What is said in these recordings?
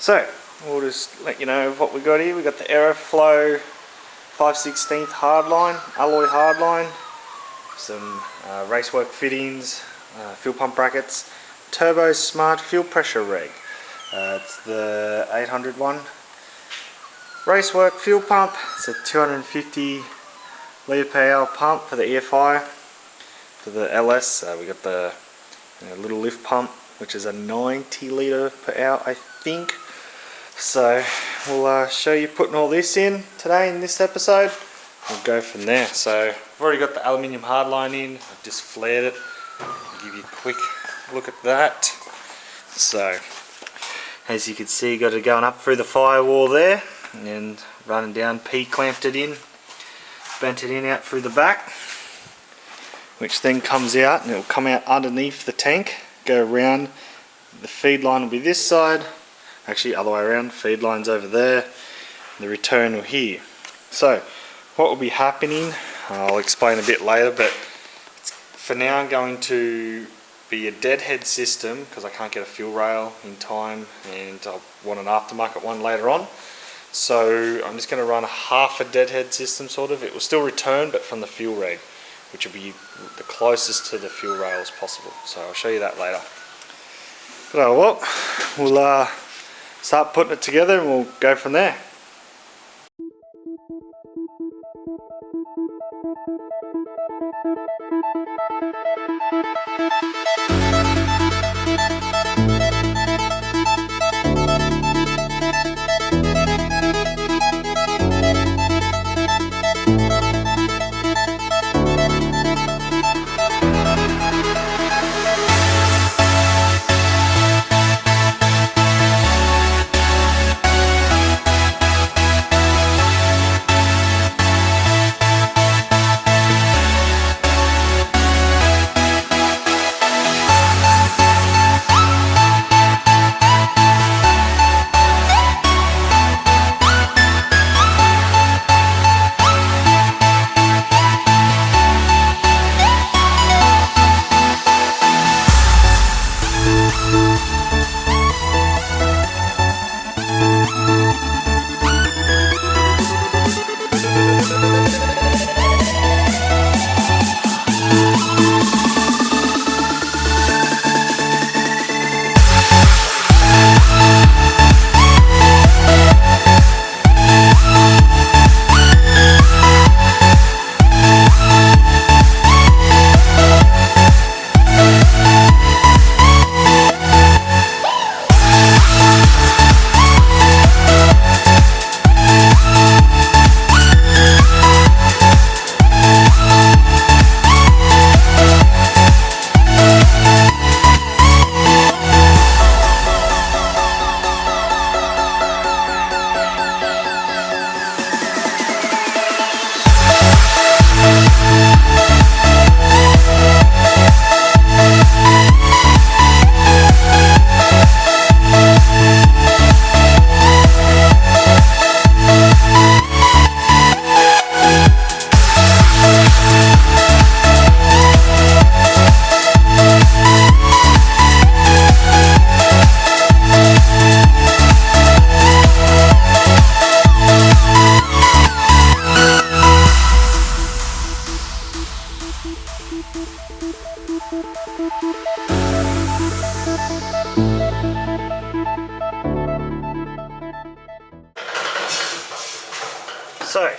So we'll just let you know what we got here. We got the Aeroflow 5/16 hardline, alloy hardline, some racework fittings, fuel pump brackets, Turbo Smart fuel pressure reg. It's the 800 one. Racework fuel pump. It's a 250 litre per hour pump for the EFI. For the LS, we got the little lift pump, which is a 90 litre per hour, I think. So we'll show you putting all this in today in this episode. We'll go from there. So I've already got the aluminium hardline in. I've just flared it. I'll give you a quick look at that. So as you can see, got it going up through the firewall there and running down. P clamped it in, bent it in out through the back, which then comes out and it will come out underneath the tank, go around. The feed line will be this side, actually other way around, feed line's over there, the return will here. So what will be happening, I'll explain a bit later, but for now I'm going to be a deadhead system because I can't get a fuel rail in time and I want an aftermarket one later on. So I'm just going to run half a deadhead system sort of. It will still return but from the fuel reg, which will be the closest to the fuel rail as possible. So I'll show you that later. But we'll start putting it together and we'll go from there. So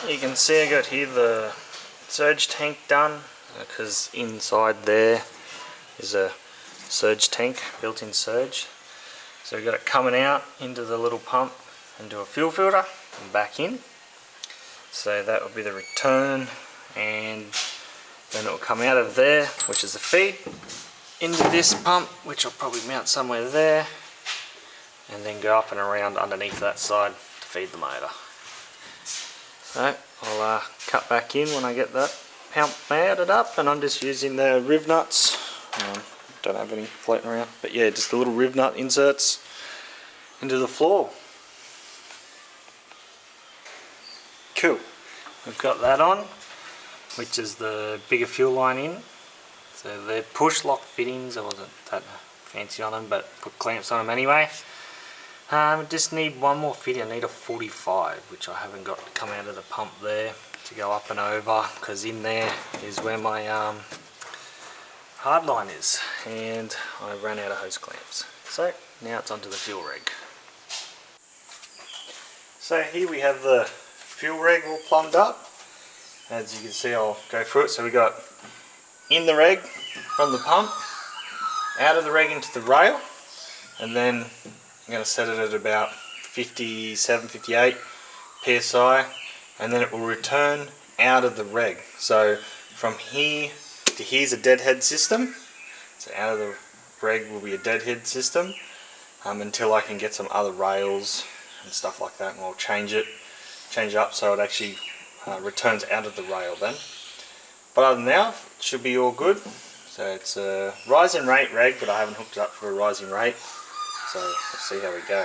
you can see I got here the surge tank done because inside there is a surge tank, built-in surge. So we got it coming out into the little pump into a fuel filter and back in. So that will be the return, and then it will come out of there, which is the feed, into this pump, which I'll probably mount somewhere there, and then go up and around underneath that side to feed the motor. So I'll cut back in when I get that pump mounted up, and I'm just using the riv nuts. Don't have any floating around, but yeah, just the little riv nut inserts into the floor. Cool. We've got that on, which is the bigger fuel line in. So they're push lock fittings. I wasn't that fancy on them, but put clamps on them anyway. Just need one more fitting. I need a 45, which I haven't got to come out of the pump there to go up and over, because in there is where my hard line is, and I ran out of hose clamps. So now it's onto the fuel reg. So here we have the fuel reg all plumbed up. As you can see, I'll go through it. So we got in the reg from the pump, out of the reg into the rail, and then I'm going to set it at about 57, 58 psi, and then it will return out of the reg. So from here to here's a deadhead system. So out of the reg will be a deadhead system until I can get some other rails and stuff like that, and I'll change it up so it actually returns out of the rail then. But other than that, it should be all good. So it's a rising rate reg, but I haven't hooked it up for a rising rate. So let's see how we go.